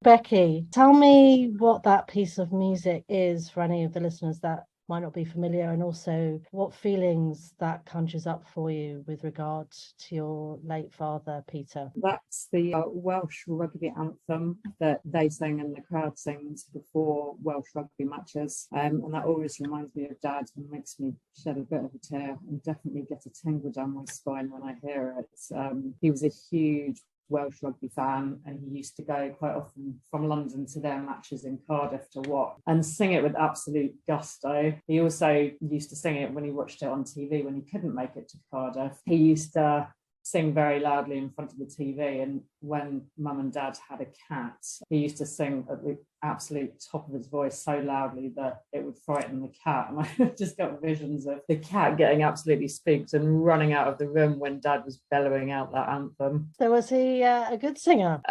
Becky, tell me what that piece of music is for any of the listeners that might not be familiar, and also what feelings that conjures up for you with regard to your late father, Peter. That's the Welsh rugby anthem that they sing and the crowd sings before Welsh rugby matches. And that always reminds me of Dad and makes me shed a bit of a tear and definitely get a tingle down my spine when I hear it. He was a huge Welsh rugby fan, and he used to go quite often from London to their matches in Cardiff to watch and sing it with absolute gusto. He also used to sing it when he watched it on TV when he couldn't make it to Cardiff. He used to sing very loudly in front of the TV, and when Mum and Dad had a cat, he used to sing at the absolute top of his voice so loudly that it would frighten the cat, and I just got visions of the cat getting absolutely spooked and running out of the room when Dad was bellowing out that anthem. So was he a good singer?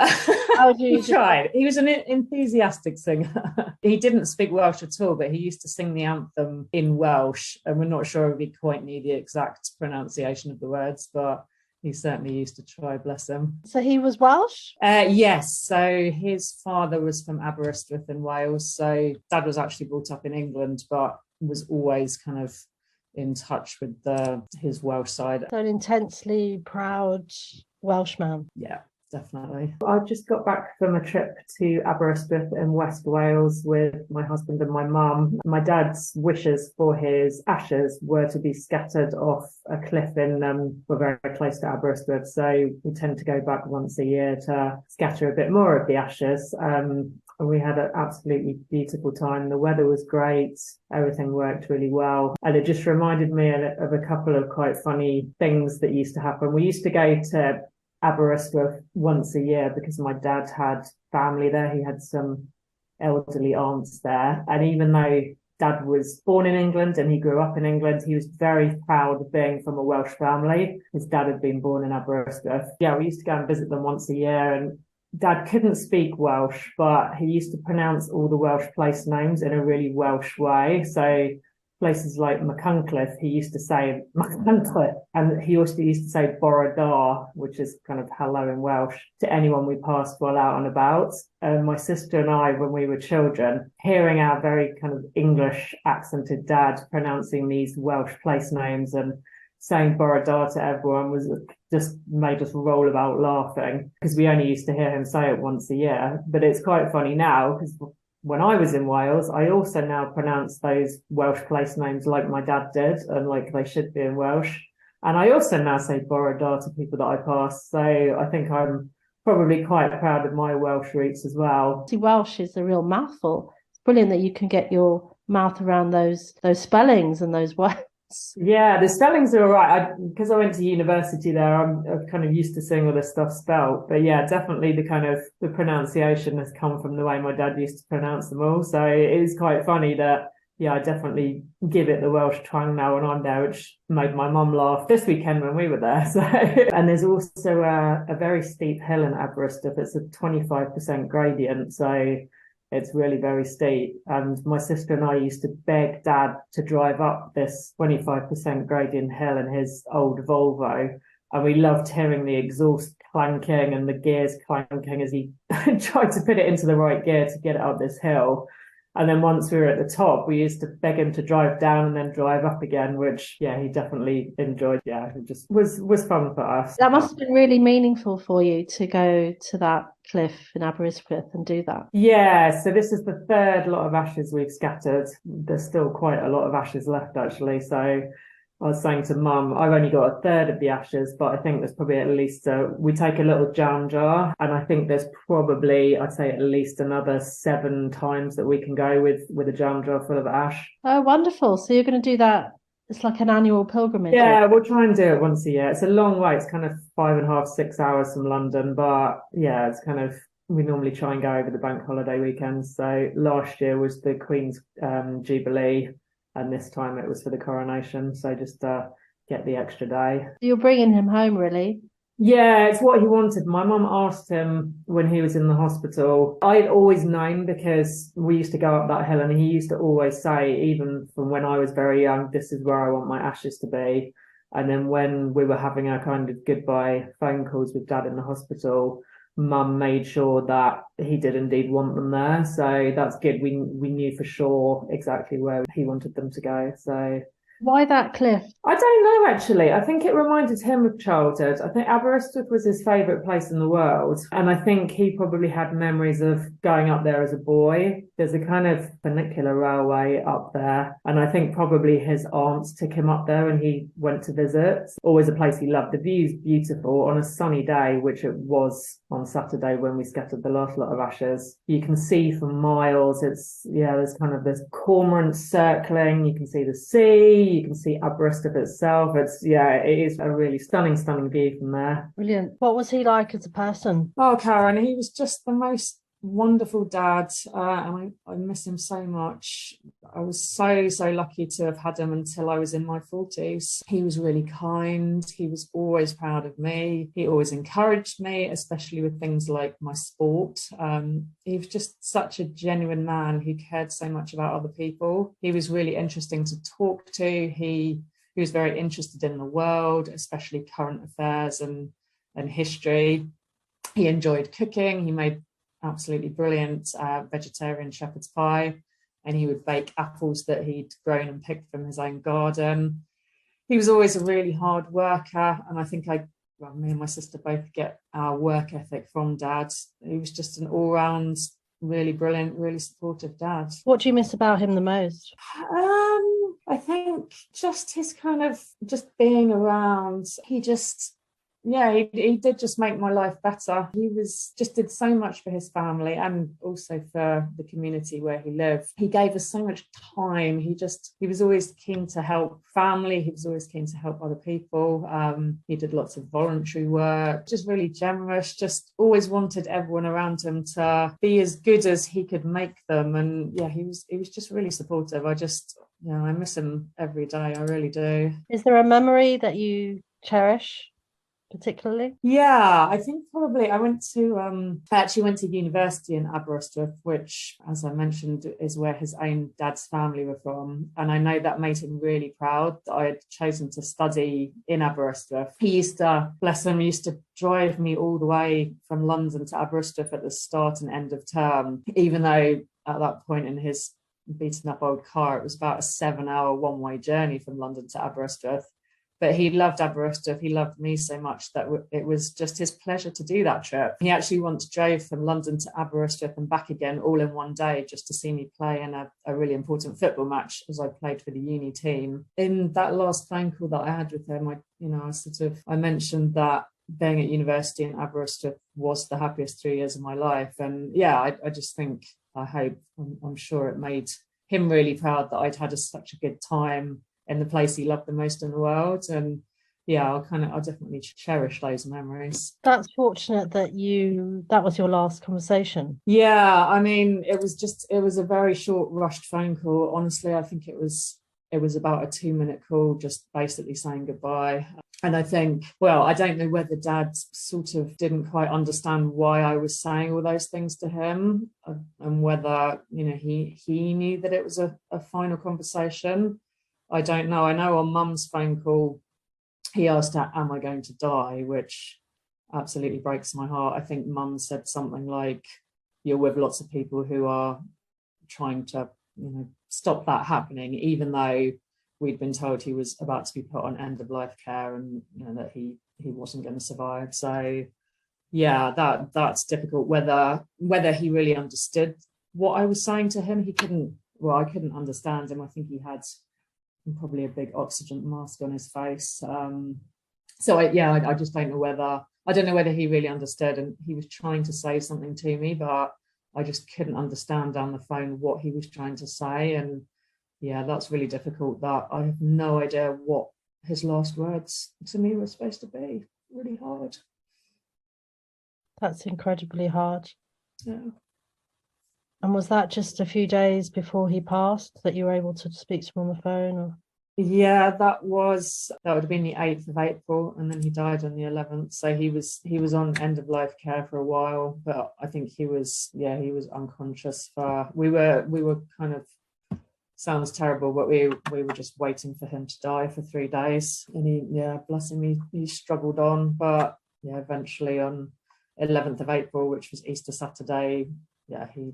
He tried. He was an enthusiastic singer. He didn't speak Welsh at all, but he used to sing the anthem in Welsh, and we're not sure if he quite knew the exact pronunciation of the words, but he certainly used to try, bless him. So he was Welsh? Yes. So his father was from Aberystwyth in Wales. So Dad was actually brought up in England, but was always kind of in touch with his Welsh side. So an intensely proud Welshman. Yeah. Definitely. I just got back from a trip to Aberystwyth in West Wales with my husband and my mum. My dad's wishes for his ashes were to be scattered off a cliff we're very close to Aberystwyth, so we tend to go back once a year to scatter a bit more of the ashes. And we had an absolutely beautiful time. The weather was great. Everything worked really well. And it just reminded me of a couple of quite funny things that used to happen. We used to go to Aberystwyth once a year because my dad had family there. He had some elderly aunts there. And even though Dad was born in England and he grew up in England, he was very proud of being from a Welsh family. His dad had been born in Aberystwyth. Yeah, we used to go and visit them once a year, and Dad couldn't speak Welsh, but he used to pronounce all the Welsh place names in a really Welsh way. So places like Machynlleth, he used to say Machynlleth, and he also used to say Bore da, which is kind of hello in Welsh, to anyone we passed while out and about. And my sister and I, when we were children, hearing our very kind of English accented dad pronouncing these Welsh place names and saying Bore da to everyone was just made us roll about laughing, because we only used to hear him say it once a year. But it's quite funny now, because when I was in Wales, I also now pronounce those Welsh place names like my dad did and like they should be in Welsh. And I also now say Bore da to people that I pass. So I think I'm probably quite proud of my Welsh roots as well. See, Welsh is a real mouthful. It's brilliant that you can get your mouth around those spellings and those words. Yeah, the spellings are all right. Because I went to university there, I'm kind of used to seeing all this stuff spelt. But yeah, definitely the pronunciation has come from the way my dad used to pronounce them all. So it is quite funny that, yeah, I definitely give it the Welsh twang now when I'm there, which made my mum laugh this weekend when we were there. So, and there's also a very steep hill in Aberystwyth. It's a 25% gradient. So it's really very steep. And my sister and I used to beg Dad to drive up this 25% gradient hill in his old Volvo. And we loved hearing the exhaust clanking and the gears clanking as he tried to put it into the right gear to get it up this hill. And then once we were at the top, we used to beg him to drive down and then drive up again, which, yeah, he definitely enjoyed. Yeah, it just was fun for us. That must have been really meaningful for you to go to that cliff in Aberystwyth and do that. Yeah, so this is the third lot of ashes we've scattered. There's still quite a lot of ashes left, actually. So I was saying to Mum, I've only got a third of the ashes, but I think there's probably at least we take a little jam jar, and I think there's probably, I'd say, at least another 7 times that we can go with a jam jar full of ash. Oh, wonderful. So you're going to do that. It's like an annual pilgrimage. Yeah, we'll try and do it once a year. It's a long way. It's kind of 5.5, 6 hours from London, but yeah, it's kind of, we normally try and go over the bank holiday weekends. So last year was the Queen's Jubilee, and this time it was for the coronation. So just get the extra day. You're bringing him home, really? Yeah, it's what he wanted. My mum asked him when he was in the hospital. I'd always known because we used to go up that hill and he used to always say, even from when I was very young, this is where I want my ashes to be. And then when we were having our kind of goodbye phone calls with Dad in the hospital, mum made sure that he did indeed want them there. So that's good. We knew for sure exactly where he wanted them to go. So Why that cliff? I don't know actually. I think it reminded him of childhood. I think Aberystwyth was his favourite place in the world. And I think he probably had memories of going up there as a boy. There's a kind of funicular railway up there. And I think probably his aunts took him up there and he went to visit. Always a place he loved. The view's beautiful on a sunny day, which it was on Saturday when we scattered the last lot of ashes. You can see for miles. There's kind of this cormorant circling. You can see the sea. You can see Aberystwyth itself. It is a really stunning view from there. Brilliant. What was he like as a person? Oh, Karen, he was just the most wonderful dad, and I miss him so much. I was so lucky to have had him until I was in my 40s. He was really kind. He was always proud of me. He always encouraged me, especially with things like my sport. He was just such a genuine man who cared so much about other people. He was really interesting to talk to. He was very interested in the world, especially current affairs and history. He enjoyed cooking. He made absolutely brilliant vegetarian shepherd's pie, and he would bake apples that he'd grown and picked from his own garden. He was always a really hard worker, and I think me and my sister both get our work ethic from Dad. He was just an all-round really brilliant, really supportive dad. What do you miss about him the most? I think just his kind of just being around. He did just make my life better. He did so much for his family and also for the community where he lived. He gave us so much time. He was always keen to help family. He was always keen to help other people. He did lots of voluntary work, just really generous, just always wanted everyone around him to be as good as he could make them. And yeah, he was just really supportive. I miss him every day. I really do. Is there a memory that you cherish particularly? Yeah, I think probably I actually went to university in Aberystwyth, which, as I mentioned, is where his own dad's family were from. And I know that made him really proud that I had chosen to study in Aberystwyth. He used to drive me all the way from London to Aberystwyth at the start and end of term, even though at that point in his beaten up old car, it was about a 7-hour one-way journey from London to Aberystwyth. But he loved Aberystwyth. He loved me so much that it was just his pleasure to do that trip. He actually once drove from London to Aberystwyth and back again all in one day just to see me play in a really important football match as I played for the uni team. In that last phone call that I had with him, I mentioned that being at university in Aberystwyth was the happiest 3 years of my life. And yeah, I'm sure it made him really proud that I'd had such a good time in the place he loved the most in the world. And yeah, I'll definitely cherish those memories. That's fortunate that was your last conversation. Yeah, I mean, it was a very short, rushed phone call. Honestly, I think it was about a 2-minute call, just basically saying goodbye. And I think, I don't know whether Dad sort of didn't quite understand why I was saying all those things to him, and whether, he knew that it was a final conversation. I don't know. I know on Mum's phone call, he asked her, "Am I going to die?" which absolutely breaks my heart. I think Mum said something like, "You're with lots of people who are trying to, stop that happening," even though we'd been told he was about to be put on end of life care and that he wasn't going to survive. So yeah, that's difficult. Whether he really understood what I was saying to him, I couldn't understand him. I think he had probably a big oxygen mask on his face. I just don't know whether he really understood, and he was trying to say something to me, but I just couldn't understand down the phone what he was trying to say. And yeah, that's really difficult. That I have no idea what his last words to me were supposed to be. Really hard. That's incredibly hard. Yeah. And was that just a few days before he passed that you were able to speak to him on the phone? Or? Yeah, that would have been the 8th of April, and then he died on the 11th. So he was on end of life care for a while, but I think he was unconscious we were kind of, sounds terrible, but we were just waiting for him to die for 3 days. And bless him, he struggled on, but yeah, eventually on 11th of April, which was Easter Saturday, yeah, he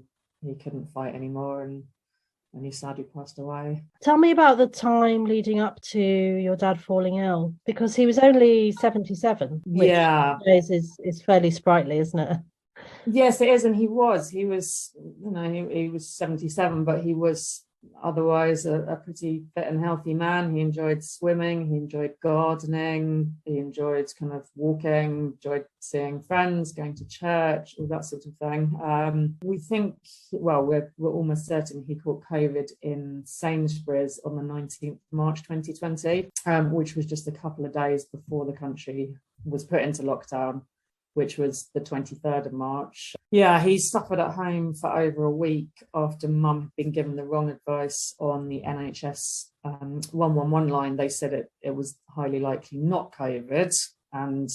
couldn't fight anymore, and he sadly passed away. Tell me about the time leading up to your dad falling ill, because he was only 77, which Yeah, is fairly sprightly, isn't it? yes, it is, and he was, he was 77, but he was otherwise a pretty fit and healthy man. He enjoyed swimming, he enjoyed gardening, he enjoyed kind of walking, enjoyed seeing friends, going to church, all that sort of thing. We think, well, we're almost certain he caught COVID in Sainsbury's on the 19th of March 2020, which was just a couple of days before the country was put into lockdown, which was the 23rd of March. Yeah, he suffered at home for over a week after mum had been given the wrong advice on the NHS 111 line. They said it was highly likely not COVID, and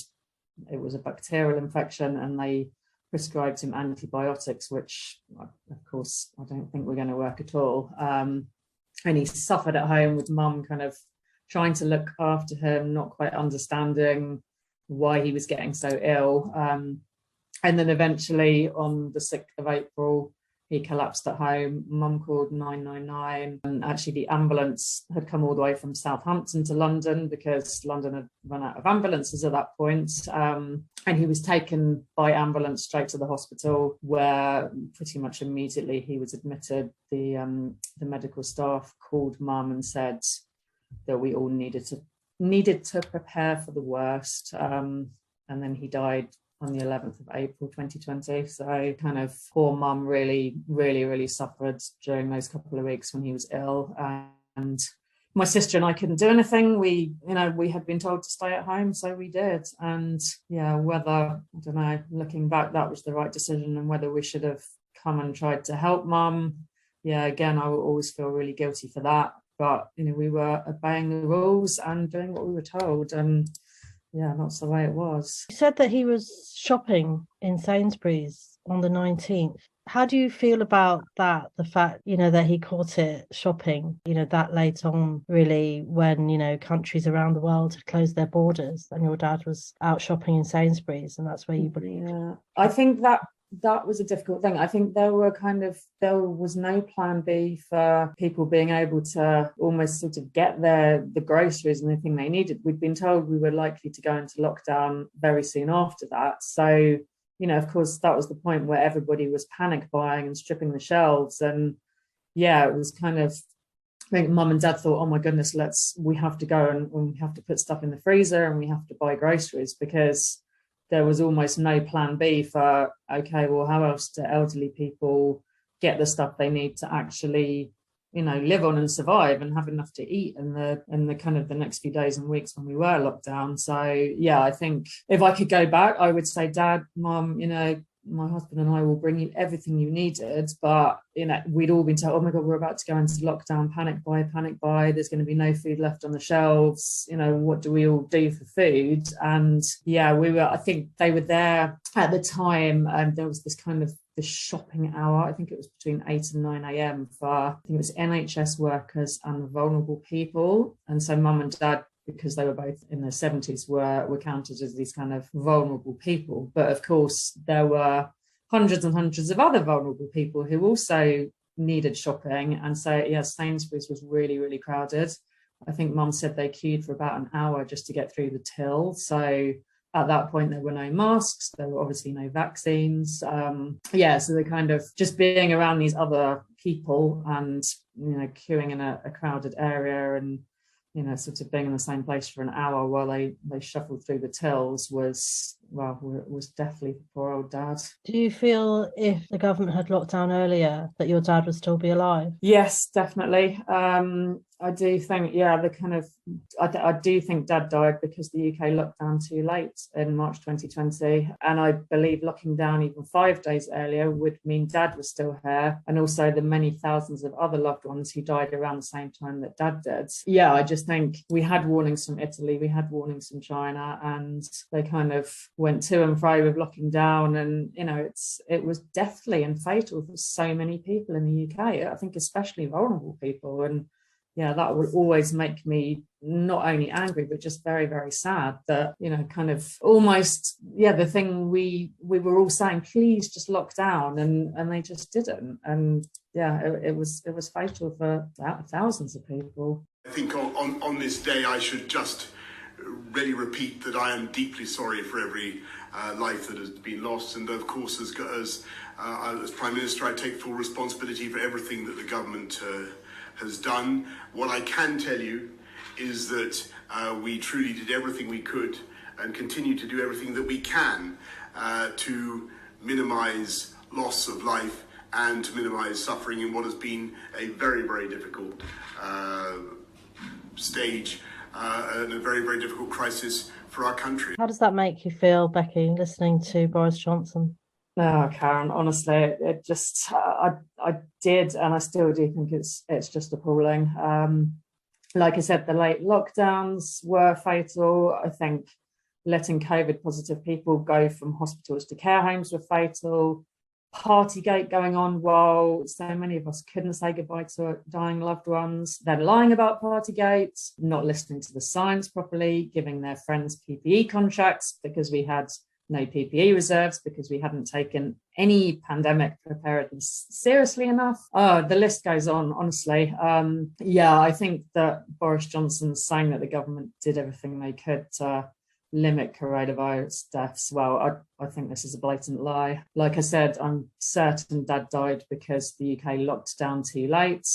it was a bacterial infection, and they prescribed him antibiotics, which, of course, I don't think were going to work at all. And he suffered at home with mum kind of trying to look after him, not quite understanding why he was getting so ill. And then eventually on the 6th of April, he collapsed at home. Mum called 999, and actually the ambulance had come all the way from Southampton to London because London had run out of ambulances at that point. And he was taken by ambulance straight to the hospital, where pretty much immediately he was admitted. The medical staff called mum and said that we all needed to prepare for the worst, and then he died on the 11th of April 2020. So kind of poor mum really suffered during those couple of weeks when he was ill, and my sister and I couldn't do anything. We had been told to stay at home, so we did. And yeah, whether, I don't know, looking back, that was the right decision, and whether we should have come and tried to help mum, yeah, again, I will always feel really guilty for that. But, we were obeying the rules and doing what we were told. And yeah, that's the way it was. You said that he was shopping in Sainsbury's on the 19th. How do you feel about that? The fact, that he caught it shopping, that late on, really, when, countries around the world had closed their borders, and your dad was out shopping in Sainsbury's, and that's where you believed. Yeah, I think that was a difficult thing. I think there was no plan B for people being able to almost sort of get the groceries and everything they needed. We'd been told we were likely to go into lockdown very soon after that. So, of course, that was the point where everybody was panic buying and stripping the shelves. And yeah, it was kind of, I think mum and dad thought, oh my goodness, we have to go and we have to put stuff in the freezer and we have to buy groceries, because there was almost no plan B for, okay, well, how else do elderly people get the stuff they need to actually, live on and survive and have enough to eat in the kind of the next few days and weeks when we were locked down. So yeah, I think if I could go back, I would say, Dad, Mum, my husband and I will bring you everything you needed. But, we'd all been told, oh my God, we're about to go into lockdown, panic buy. There's going to be no food left on the shelves. What do we all do for food? And yeah, I think they were there at the time. And there was this kind of the shopping hour. I think it was between 8 and 9 a.m. for, I think it was NHS workers and vulnerable people. And so mum and dad, because they were both in their 70s, were counted as these kind of vulnerable people. But of course, there were hundreds and hundreds of other vulnerable people who also needed shopping. And so, yeah, Sainsbury's was really, really crowded. I think mum said they queued for about an hour just to get through the till. So at that point, there were no masks. There were obviously no vaccines. So they kind of just being around these other people and, queuing in a crowded area and, sort of being in the same place for an hour while they shuffled through the tills was definitely for poor old Dad. Do you feel if the government had locked down earlier that your dad would still be alive? Yes, definitely. I do think, I do think Dad died because the UK locked down too late in March 2020. And I believe locking down even 5 days earlier would mean Dad was still here, and also the many thousands of other loved ones who died around the same time that Dad did. Yeah, I just think we had warnings from Italy, we had warnings from China, and they kind of went to and fro with locking down. And, it was deathly and fatal for so many people in the UK. I think especially vulnerable people. And yeah, that would always make me not only angry, but just very, very sad that, you know, kind of almost, yeah, the thing we were all saying, please just lock down, and they just didn't. And yeah, it was fatal for thousands of people. I think on this day, I should just really repeat that I am deeply sorry for every life that has been lost. And of course, as Prime Minister, I take full responsibility for everything that the government has done. What I can tell you is that we truly did everything we could and continue to do everything that we can to minimise loss of life and to minimise suffering in what has been a very, very difficult stage and a very, very difficult crisis for our country. How does that make you feel, Becky, listening to Boris Johnson? Oh, Karen, honestly, it just, I did, and I still do think it's just appalling. Like I said, the late lockdowns were fatal. I think letting COVID positive people go from hospitals to care homes were fatal. Partygate going on while so many of us couldn't say goodbye to our dying loved ones, then lying about Partygate, not listening to the science properly, giving their friends PPE contracts because we had no PPE reserves, because we hadn't taken any pandemic preparedness seriously enough. Oh, the list goes on, honestly. Yeah, I think that Boris Johnson's saying that the government did everything they could to limit coronavirus deaths. Well, I think this is a blatant lie. Like I said, I'm certain Dad died because the UK locked down too late.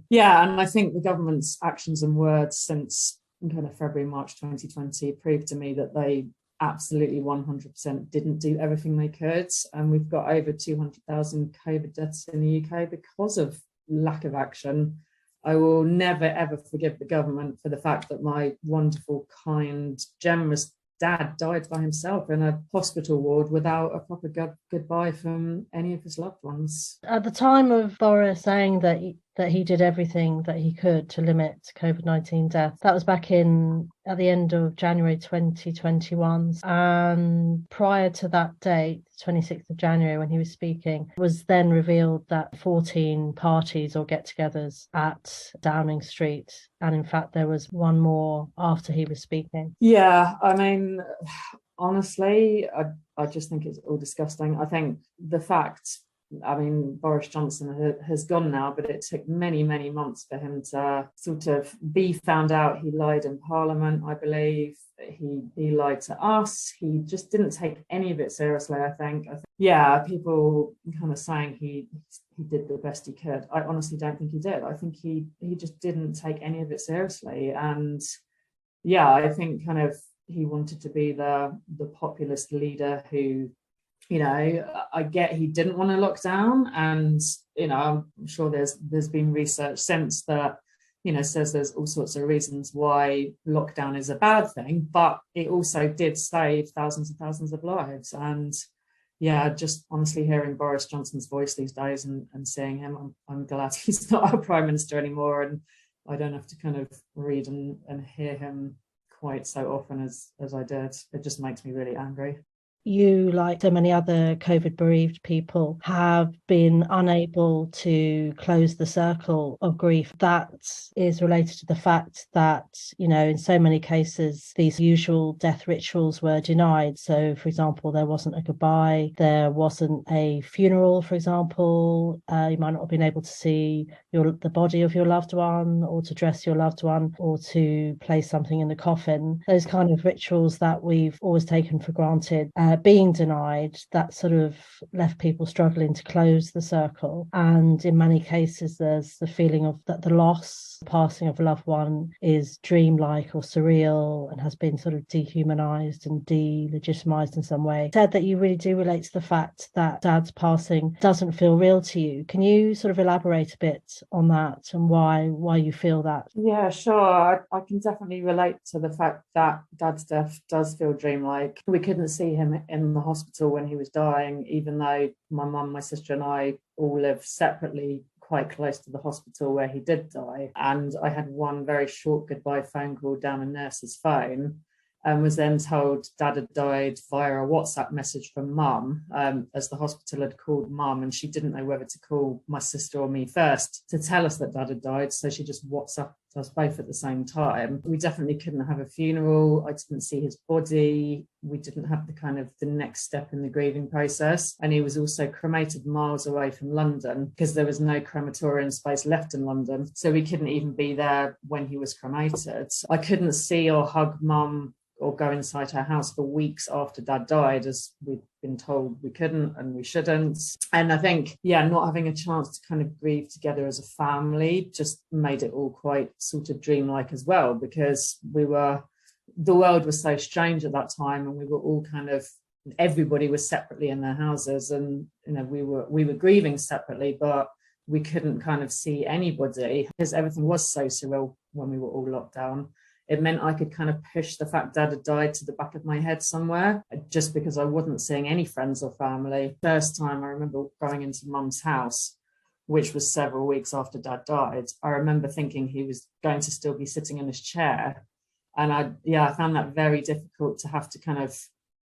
Yeah, and I think the government's actions and words since kind of February, March 2020 proved to me that they absolutely 100% didn't do everything they could. And we've got over 200,000 COVID deaths in the UK because of lack of action. I will never, ever forgive the government for the fact that my wonderful, kind, generous dad died by himself in a hospital ward without a proper goodbye from any of his loved ones. At the time of Boris saying that he did everything that he could to limit COVID-19 deaths, that was back at the end of January 2021. And prior to that date, 26th of January, when he was speaking, it was then revealed that 14 parties or get-togethers at Downing Street. And in fact, there was one more after he was speaking. Yeah, I mean, honestly, I just think it's all disgusting. I think the fact, I mean, Boris Johnson has gone now, but it took many, many months for him to sort of be found out. He lied in Parliament, I believe. He lied to us. He just didn't take any of it seriously, I think. Yeah, people kind of saying he did the best he could. I honestly don't think he did. I think he just didn't take any of it seriously. And yeah, I think kind of he wanted to be the populist leader who, you know, I get he didn't want to lock down, and, you know, I'm sure there's been research since that, you know, says there's all sorts of reasons why lockdown is a bad thing, but it also did save thousands and thousands of lives. And yeah, just honestly hearing Boris Johnson's voice these days and seeing him, I'm glad he's not our Prime Minister anymore, and I don't have to kind of read and hear him quite so often as I did. It just makes me really angry. You, like so many other COVID bereaved people, have been unable to close the circle of grief. That is related to the fact that, you know, in so many cases, these usual death rituals were denied. So, for example, there wasn't a goodbye, there wasn't a funeral, for example. You might not have been able to see the body of your loved one, or to dress your loved one, or to place something in the coffin. Those kind of rituals that we've always taken for granted being denied, that sort of left people struggling to close the circle. And in many cases, there's the feeling of that the passing of a loved one is dreamlike or surreal and has been sort of dehumanized and delegitimized in some way. You said that you really do relate to the fact that Dad's passing doesn't feel real to you. Can you sort of elaborate a bit on that and why you feel that? Yeah, sure. I can definitely relate to the fact that Dad's death does feel dreamlike. We couldn't see him in the hospital when he was dying, even though my mum, my sister and I all live separately quite close to the hospital where he did die. And I had one very short goodbye phone call down a nurse's phone. and was then told dad had died via a WhatsApp message from mum, as the hospital had called mum, and she didn't know whether to call my sister or me first to tell us that dad had died. So she just WhatsApped us both at the same time. We definitely couldn't have a funeral. I didn't see his body. We didn't have the next step in the grieving process. And he was also cremated miles away from London because there was no crematorium space left in London. So we couldn't even be there when he was cremated. I couldn't see or hug mum or go inside her house for weeks after dad died, as we'd been told we couldn't and we shouldn't. And I think, not having a chance to kind of grieve together as a family just made it all quite sort of dreamlike as well, because the world was so strange at that time, and we were all everybody was separately in their houses, and we were grieving separately, but we couldn't kind of see anybody because everything was so surreal when we were all locked down. It meant I could kind of push the fact dad had died to the back of my head somewhere, just because I wasn't seeing any friends or family. First time I remember going into mum's house, which was several weeks after dad died, I remember thinking he was going to still be sitting in his chair. And I found that very difficult to have to kind of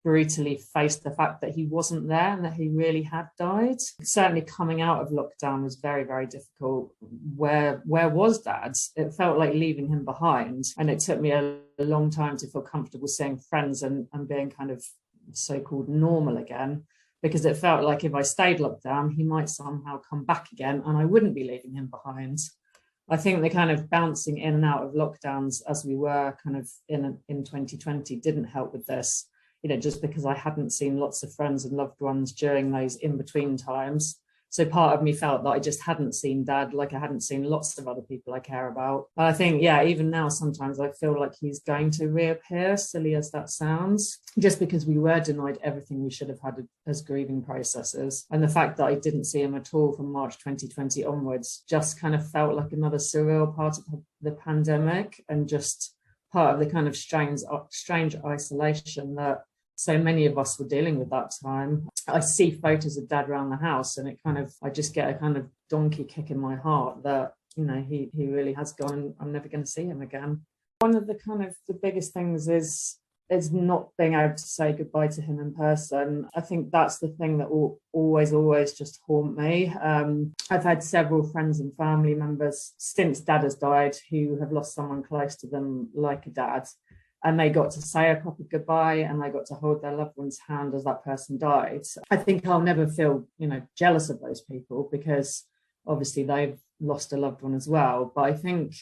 brutally face the fact that he wasn't there and that he really had died. Certainly coming out of lockdown was very, very difficult. Where was dad? It felt like leaving him behind. And it took me a long time to feel comfortable seeing friends and being kind of so-called normal again, because it felt like if I stayed locked down, he might somehow come back again and I wouldn't be leaving him behind. I think the kind of bouncing in and out of lockdowns as we were kind of in 2020 didn't help with this. Just because I hadn't seen lots of friends and loved ones during those in-between times. So part of me felt that I just hadn't seen dad, like I hadn't seen lots of other people I care about. But I think, even now, sometimes I feel like he's going to reappear, silly as that sounds, just because we were denied everything we should have had as grieving processes. And the fact that I didn't see him at all from March 2020 onwards just kind of felt like another surreal part of the pandemic, and just part of the kind of strange isolation that so many of us were dealing with that time. I see photos of dad around the house, and I just get a kind of donkey kick in my heart that, he really has gone. I'm never going to see him again. One of the biggest things is not being able to say goodbye to him in person. I think that's the thing that will always just haunt me. I've had several friends and family members since dad has died who have lost someone close to them, like a dad. And they got to say a proper goodbye, and they got to hold their loved one's hand as that person died. I think I'll never feel, jealous of those people, because obviously they've lost a loved one as well. But I think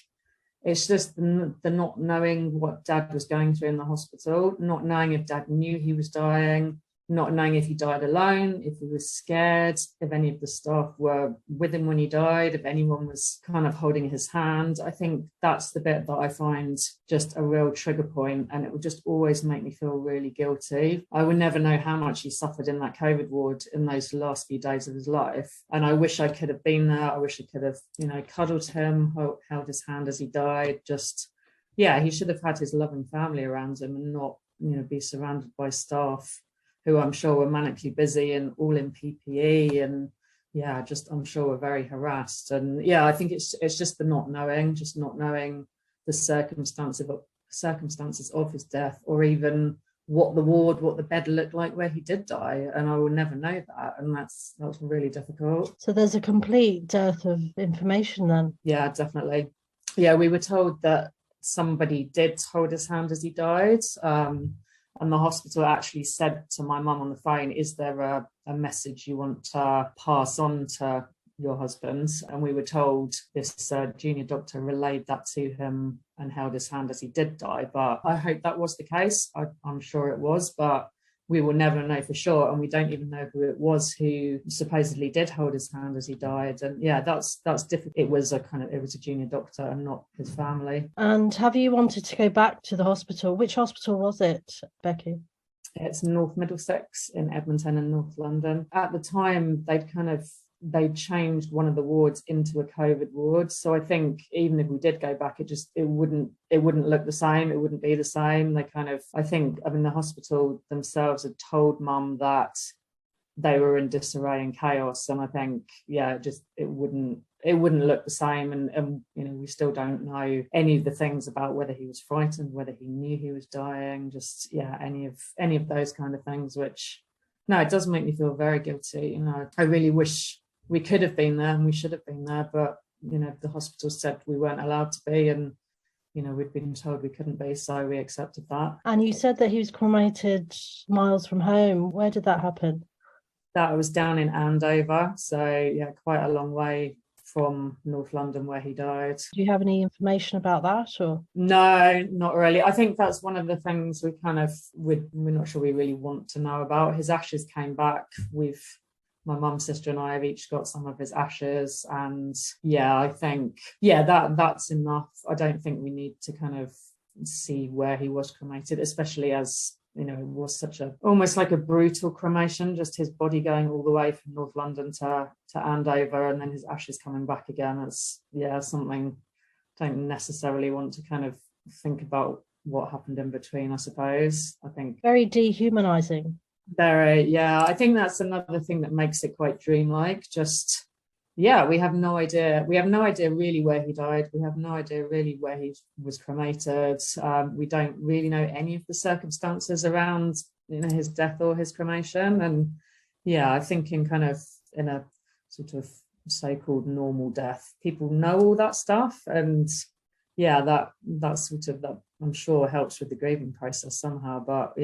it's just the not knowing what dad was going through in the hospital, not knowing if dad knew he was dying, not knowing if he died alone, if he was scared, if any of the staff were with him when he died, if anyone was kind of holding his hand. I think that's the bit that I find just a real trigger point, and it would just always make me feel really guilty. I would never know how much he suffered in that COVID ward in those last few days of his life. And I wish I could have been there. I wish I could have, cuddled him, held his hand as he died. He should have had his loving family around him, and not, be surrounded by staff who I'm sure were manically busy and all in PPE, and I'm sure we're very harassed. And I think it's just the not knowing the circumstances of his death, or even what the bed looked like where he did die. And I will never know that, and that's really difficult. So there's a complete dearth of information then. Yeah, definitely. Yeah, we were told that somebody did hold his hand as he died. And the hospital actually said to my mum on the phone, is there a message you want to pass on to your husband? And we were told this junior doctor relayed that to him and held his hand as he did die. But I hope that was the case. I'm sure it was, but we will never know for sure. And we don't even know who it was who supposedly did hold his hand as he died. And that's difficult. It was a junior doctor and not his family. And have you wanted to go back to the hospital? Which hospital was it, Becky? It's North Middlesex in Edmonton in North London. At the time, they changed one of the wards into a COVID ward. So I think even if we did go back, it wouldn't look the same. It wouldn't be the same. The hospital themselves had told mum that they were in disarray and chaos. And I think, it it wouldn't look the same. And you know, we still don't know any of the things about whether he was frightened, whether he knew he was dying, just any of those kind of things, which no, it does make me feel very guilty. You know, I really wish we could have been there and we should have been there, but you know, the hospital said we weren't allowed to be, and you know, we'd been told we couldn't be, so we accepted that. And you said that he was cremated miles from home. Where did that happen? That was down in Andover, so yeah, quite a long way from North London where he died. Do you have any information about that, or? No, not really. I think that's one of the things we're not sure we really want to know about. His ashes came back. My mum, sister and I have each got some of his ashes, and I think that's enough. I don't think we need to kind of see where he was cremated, especially as you know, it was almost like a brutal cremation, just his body going all the way from North London to Andover, and then his ashes coming back again. It's something I don't necessarily want to kind of think about what happened in between, I suppose. I think very dehumanizing. Very, I think that's another thing that makes it quite dreamlike. Just we have no idea. We have no idea really where he died. We have no idea really where he was cremated. We don't really know any of the circumstances around, you know, his death or his cremation. And I think in a sort of so-called normal death, people know all that stuff, and that sort of, that I'm sure helps with the grieving process somehow. But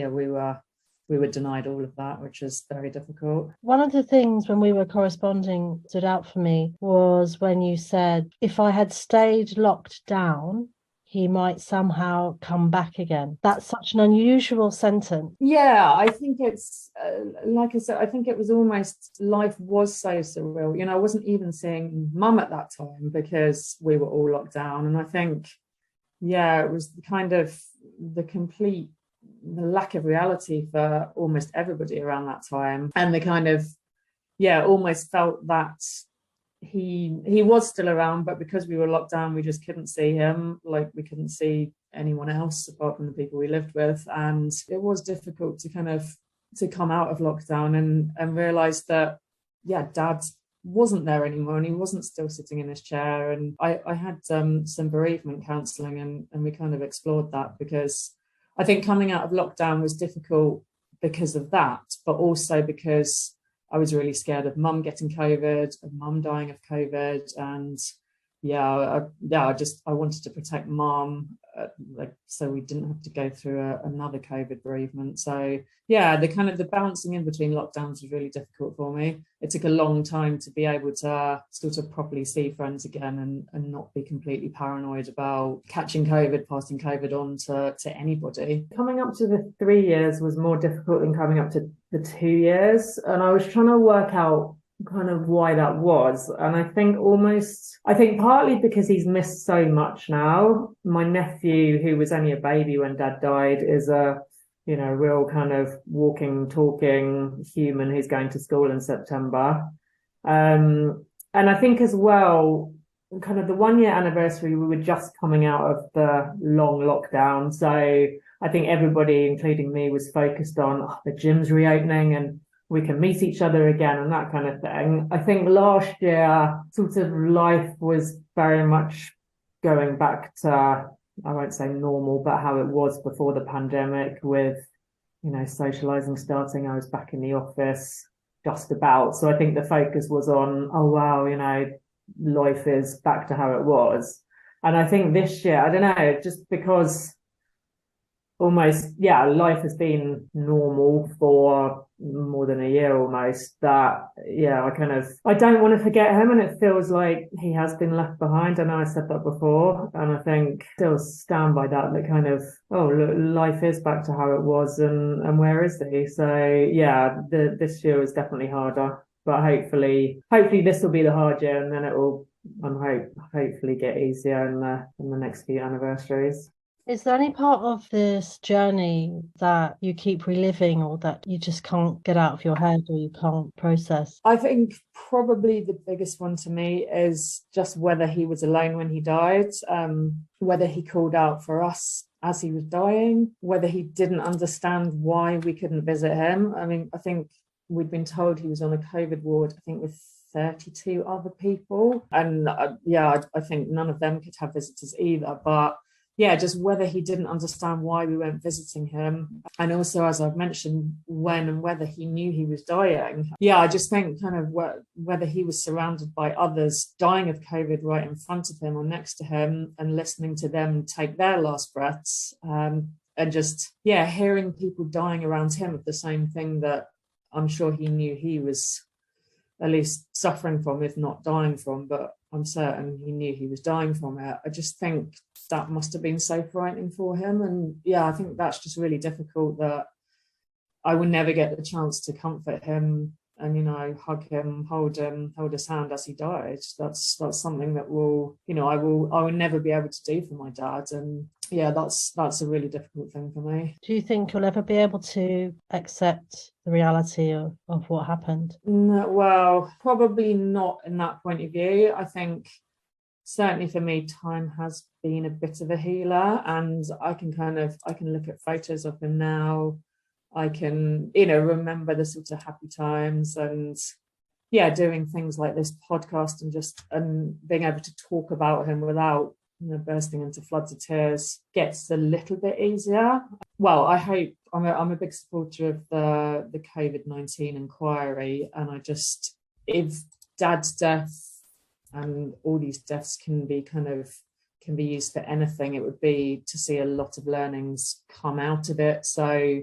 we were denied all of that, which is very difficult. One of the things when we were corresponding stood out for me was when you said, if I had stayed locked down, he might somehow come back again. That's such an unusual sentence. Yeah, I think it's, like I said, I think it was almost, life was so surreal. You know, I wasn't even seeing mum at that time because we were all locked down. And I think, it was kind of the lack of reality for almost everybody around that time, and the kind of almost felt that he was still around, but because we were locked down, we just couldn't see him, like we couldn't see anyone else apart from the people we lived with. And it was difficult to come out of lockdown and realize that Dad wasn't there anymore, and he wasn't still sitting in his chair. And I had some bereavement counselling, and we kind of explored that, because I think coming out of lockdown was difficult because of that, but also because I was really scared of mum getting COVID, of mum dying of COVID. And I wanted to protect mum, so we didn't have to go through another COVID bereavement. So the bouncing in between lockdowns was really difficult for me. It took a long time to be able to sort of properly see friends again, and not be completely paranoid about catching COVID, passing COVID on to anybody. Coming up to the 3 years was more difficult than coming up to the 2 years, and I was trying to work out kind of why that was. And I think partly because he's missed so much now. My nephew, who was only a baby when Dad died, is a real kind of walking, talking human who's going to school in September. And I think as well, kind of the 1 year anniversary, we were just coming out of the long lockdown. So I think everybody, including me, was focused on the gym's reopening and we can meet each other again and that kind of thing. I think last year, sort of life was very much going back to, I won't say normal, but how it was before the pandemic, with, socializing starting. I was back in the office just about. So I think the focus was on, oh, wow, life is back to how it was. And I think this year, I don't know, just because almost, life has been normal for more than a year almost, that, I don't want to forget him, and it feels like he has been left behind. I know I said that before, and I think still stand by that kind of, life is back to how it was, and where is he? So, this year was definitely harder, but hopefully this will be the hard year, and then it will, hopefully get easier in the next few anniversaries. Is there any part of this journey that you keep reliving, or that you just can't get out of your head, or you can't process? I think probably the biggest one to me is just whether he was alone when he died, whether he called out for us as he was dying, whether he didn't understand why we couldn't visit him. I mean, I think we'd been told he was on a COVID ward, I think with 32 other people. And I think none of them could have visitors either. But yeah, just whether he didn't understand why we weren't visiting him. And also, as I've mentioned, when and whether he knew he was dying. Yeah, I just think kind of whether he was surrounded by others dying of COVID right in front of him or next to him and listening to them take their last breaths. And just, hearing people dying around him of the same thing that I'm sure he knew he was at least suffering from, if not dying from, but I'm certain he knew he was dying from it. I just think that must have been so frightening for him. And I think that's just really difficult, that I will never get the chance to comfort him and, hug him, hold his hand as he died. That's something that I will never be able to do for my dad. And that's a really difficult thing for me. Do you think you'll ever be able to accept the reality of what happened? No, well, probably not in that point of view. I think certainly for me, time has been a bit of a healer, and I can look at photos of him now. I can, remember the sort of happy times, and doing things like this podcast and being able to talk about him without bursting into floods of tears gets a little bit easier. Well, I hope. I'm a big supporter of the COVID-19 inquiry, and if Dad's death and all these deaths can be used for anything, it would be to see a lot of learnings come out of it. So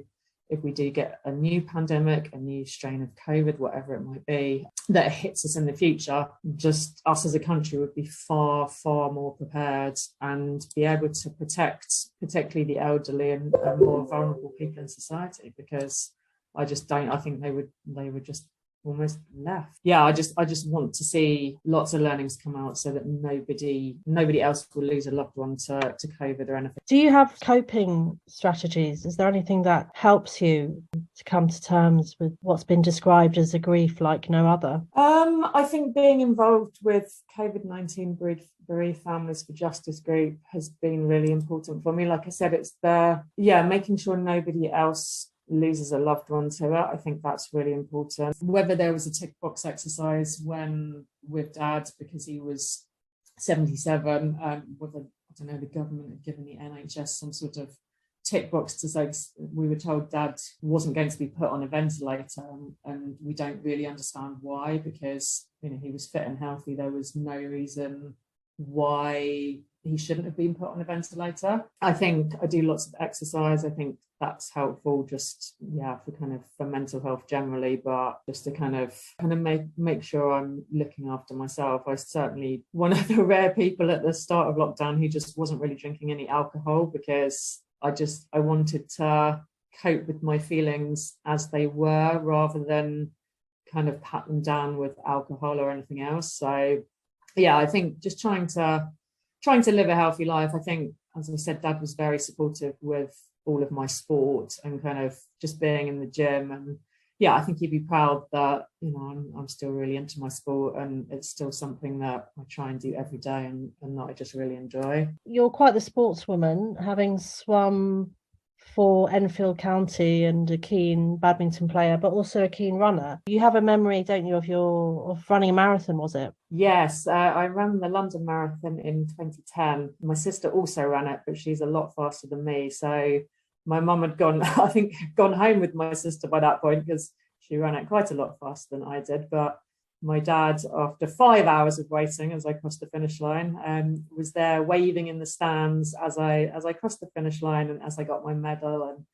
if we do get a new pandemic, a new strain of COVID, whatever it might be, that hits us in the future, just us as a country would be far, far more prepared and be able to protect particularly the elderly and more vulnerable people in society, because I think they would just almost left. I just want to see lots of learnings come out so that nobody else will lose a loved one to COVID or anything. Do you have coping strategies? Is there anything that helps you to come to terms with what's been described as a grief like no other? I think being involved with COVID-19 bereaved families for justice group has been really important for me. Like I said, it's making sure nobody else loses a loved one to it. I think that's really important. Whether there was a tick box exercise with Dad because he was 77, whether the government had given the NHS some sort of tick box to say, we were told Dad wasn't going to be put on a ventilator, and we don't really understand why, because he was fit and healthy. There was no reason why he shouldn't have been put on a ventilator. I think I do lots of exercise. I think that's helpful just for mental health generally, but just to kind of make sure I'm looking after myself. I was certainly one of the rare people at the start of lockdown who just wasn't really drinking any alcohol, because I wanted to cope with my feelings as they were rather than kind of pat them down with alcohol or anything else. So I think just trying to live a healthy life. I think, as I said, Dad was very supportive with all of my sport and kind of just being in the gym. And I think he'd be proud that, I'm still really into my sport, and it's still something that I try and do every day and that I just really enjoy. You're quite the sportswoman, having swum for Enfield County and a keen badminton player, but also a keen runner. You have a memory, don't you, of running a marathon, was it? Yes, I ran the London Marathon in 2010. My sister also ran it, but she's a lot faster than me. So my mum had gone home with my sister by that point, because she ran it quite a lot faster than I did. But my dad, after 5 hours of waiting as I crossed the finish line, was there waving in the stands as I crossed the finish line and as I got my medal, and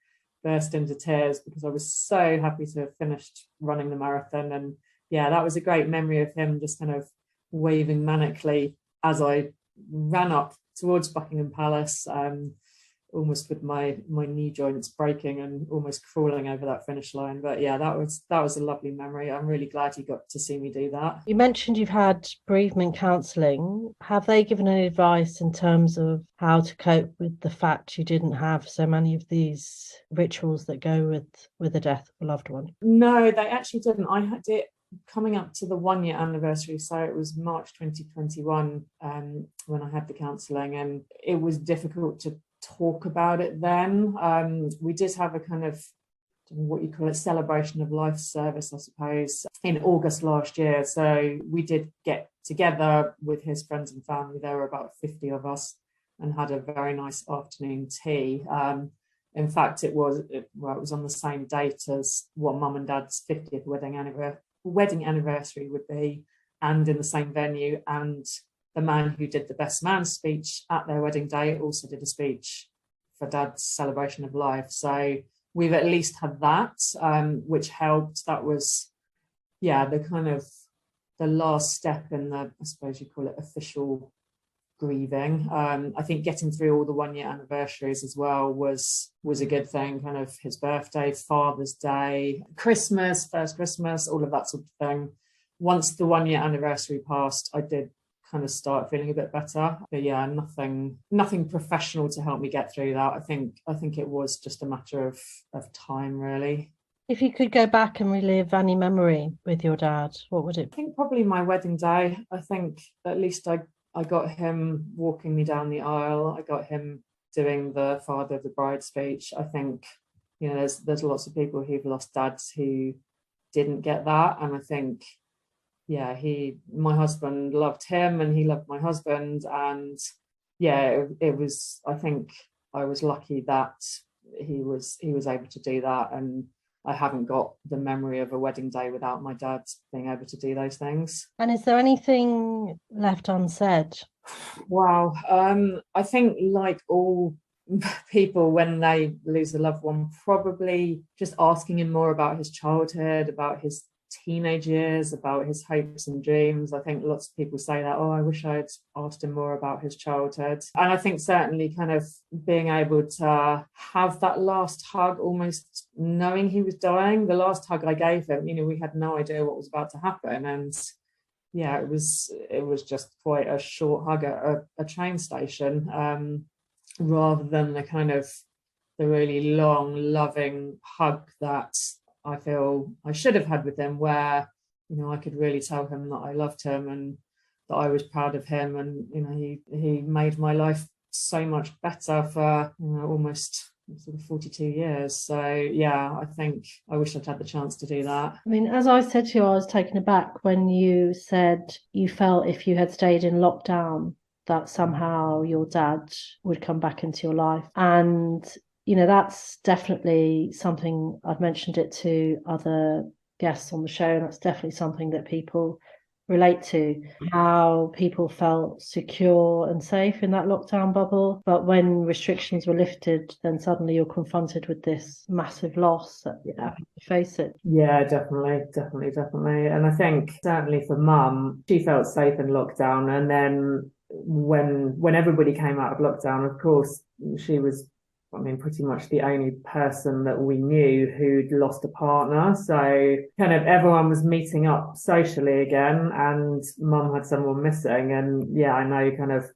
burst into tears because I was so happy to have finished running the marathon. And that was a great memory of him just kind of waving manically as I ran up towards Buckingham Palace, almost with my knee joints breaking and almost crawling over that finish line. But that was a lovely memory. I'm really glad he got to see me do that. You mentioned you've had bereavement counselling. Have they given any advice in terms of how to cope with the fact you didn't have so many of these rituals that go with the death of a loved one? No, they actually didn't. I had it coming up to the 1 year anniversary, so it was March 2021 when I had the counselling, and it was difficult to talk about it then. We did have a kind of what you call it, celebration of life service, I suppose, in August last year. So we did get together with his friends and family. There were about 50 of us, and had a very nice afternoon tea. In fact, it was on the same date as what Mum and Dad's 50th wedding anniversary would be, and in the same venue. And the man who did the best man speech at their wedding day also did a speech for Dad's celebration of life. So we've at least had that, which helped. That was, the kind of the last step in the, I suppose you call it, official grieving. I think getting through all the 1 year anniversaries as well was a good thing. Kind of his birthday, Father's Day, Christmas, first Christmas, all of that sort of thing. Once the 1 year anniversary passed, I did kind of start feeling a bit better. But yeah, nothing professional to help me get through that. I think it was just a matter of time, really. If you could go back and relive any memory with your dad, what would it be? I think probably my wedding day. I think at least I got him walking me down the aisle. I got him doing the father of the bride speech. I think, there's lots of people who've lost dads who didn't get that. And I think, my husband loved him and he loved my husband. And it was, I think I was lucky that he was able to do that. And I haven't got the memory of a wedding day without my dad being able to do those things. And is there anything left unsaid? Wow. I think like all people when they lose a loved one, probably just asking him more about his childhood, about his teenage years, about his hopes and dreams. I think lots of people say that, I wish I'd asked him more about his childhood. And I think certainly kind of being able to have that last hug, almost knowing he was dying. The last hug I gave him, we had no idea what was about to happen. And it was just quite a short hug at a train station, rather than the kind of the really long, loving hug that I feel I should have had with him, where, I could really tell him that I loved him and that I was proud of him. And, he made my life so much better for, almost sort of 42 years. So, I think I wish I'd had the chance to do that. I mean, as I said to you, I was taken aback when you said you felt if you had stayed in lockdown, that somehow your dad would come back into your life. And that's definitely something, I've mentioned it to other guests on the show, and that's definitely something that people relate to, how people felt secure and safe in that lockdown bubble. But when restrictions were lifted, then suddenly you're confronted with this massive loss that you have to face it. Yeah, definitely. And I think certainly for Mum, she felt safe in lockdown. And then when everybody came out of lockdown, of course, she was pretty much the only person that we knew who'd lost a partner. So kind of everyone was meeting up socially again, and Mum had someone missing. And I know kind of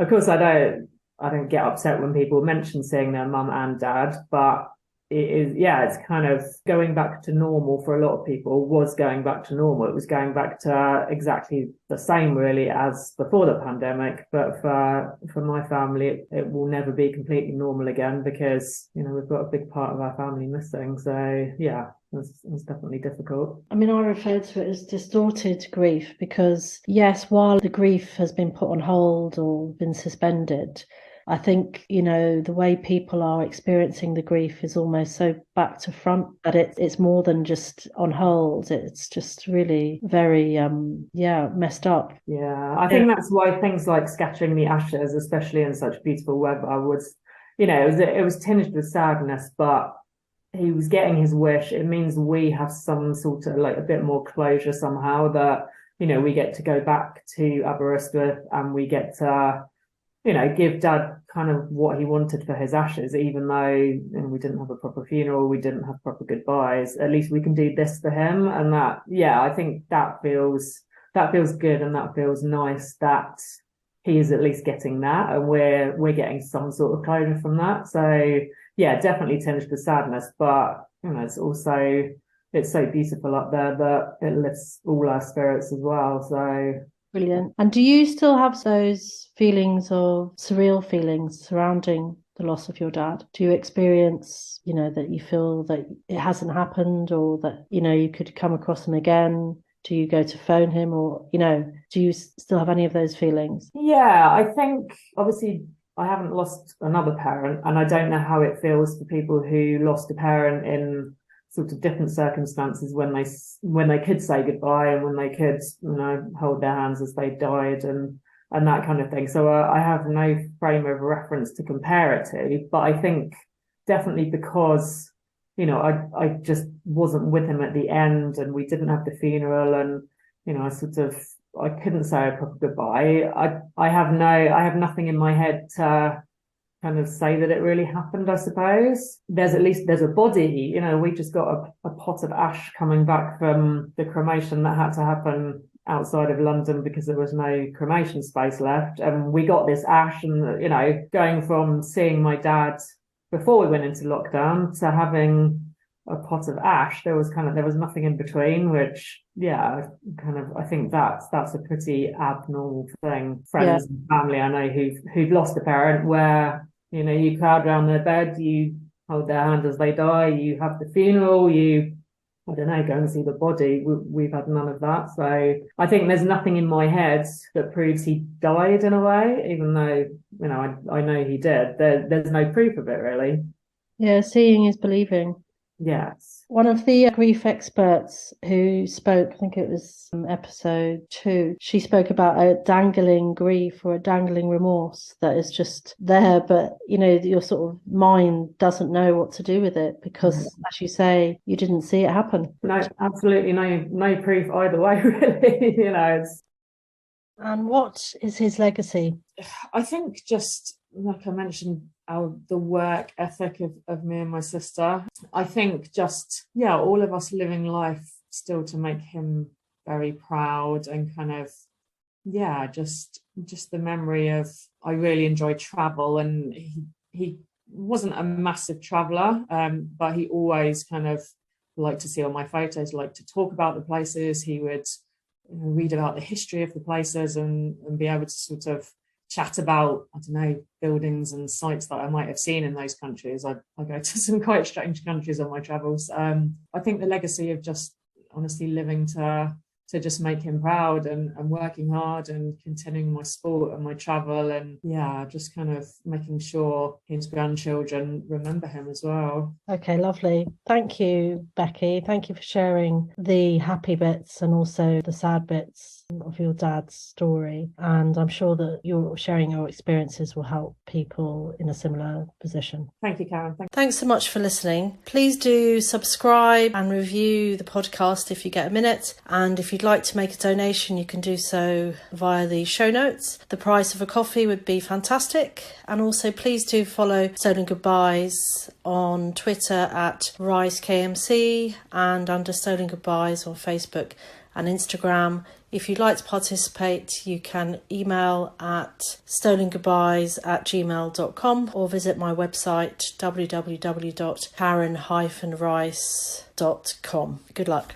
course I don't get upset when people mention seeing their mum and dad, but it is, it's kind of going back to normal for a lot of people. Was going back to normal. It was going back to exactly the same really as before the pandemic. But for my family, it will never be completely normal again, because, we've got a big part of our family missing. So it's definitely difficult. I mean, I refer to it as distorted grief, because yes, while the grief has been put on hold or been suspended, I think, the way people are experiencing the grief is almost so back to front that it's more than just on hold. It's just really very, messed up. Yeah, I think that's why things like scattering the ashes, especially in such beautiful weather, was, it was tinged with sadness, but he was getting his wish. It means we have some sort of like a bit more closure somehow, that, we get to go back to Aberystwyth and we get to, give Dad kind of what he wanted for his ashes, even though we didn't have a proper funeral, we didn't have proper goodbyes. At least we can do this for him. And that, I think that feels good, and that feels nice that he is at least getting that, and we're getting some sort of closure from that. So definitely tinged with sadness, but it's also, it's so beautiful up there that it lifts all our spirits as well. So brilliant. And do you still have those feelings of surreal feelings surrounding the loss of your dad? Do you experience, that you feel that it hasn't happened, or that, you could come across him again? Do you go to phone him, or, do you still have any of those feelings? Yeah, I think obviously I haven't lost another parent, and I don't know how it feels for people who lost a parent in sort of different circumstances when they could say goodbye and when they could, hold their hands as they died and that kind of thing. So I have no frame of reference to compare it to, but I think definitely because, I just wasn't with him at the end, and we didn't have the funeral, and, I couldn't say a proper goodbye. I have nothing in my head to kind of say that it really happened, I suppose. There's a body, we just got a pot of ash coming back from the cremation that had to happen outside of London because there was no cremation space left. And we got this ash, and, going from seeing my dad before we went into lockdown to having a pot of ash, there was nothing in between, which, I think that's a pretty abnormal thing. Friends and family I know who've lost a parent, where, you crowd around their bed, you hold their hand as they die, you have the funeral, I don't know, go and see the body. We've had none of that. So I think there's nothing in my head that proves he died in a way, even though, I know he did. There's no proof of it, really. Yeah, seeing is believing. Yes. One of the grief experts who spoke, I think it was episode 2, she spoke about a dangling grief or a dangling remorse that is just there, but your sort of mind doesn't know what to do with it because, as you say, you didn't see it happen. No, absolutely no proof either way, really. And what is his legacy? I think just like I mentioned, the work ethic of me and my sister. I think just, all of us living life still to make him very proud, and kind of, just the memory of, I really enjoyed travel, and he wasn't a massive traveller, but he always kind of liked to see all my photos, liked to talk about the places. He would read about the history of the places and be able to sort of chat about, I don't know, buildings and sites that I might have seen in those countries. I go to some quite strange countries on my travels. I think the legacy of just honestly living to just make him proud, and working hard and continuing my sport and my travel, and just kind of making sure his grandchildren remember him as well. Okay, lovely. Thank you, Becky. Thank you for sharing the happy bits and also the sad bits of your dad's story. And I'm sure that you're sharing your experiences will help people in a similar position. Thank you, Karen. Thanks so much for listening. Please do subscribe and review the podcast if you get a minute. And if you'd like to make a donation, you can do so via the show notes. The price of a coffee would be fantastic. And also please do follow Stolen Goodbyes on Twitter at RiseKMC and under Stolen Goodbyes on Facebook and Instagram. If you'd like to participate, you can email at stolengoodbyes@gmail.com or visit my website www.karen-rice.com. Good luck.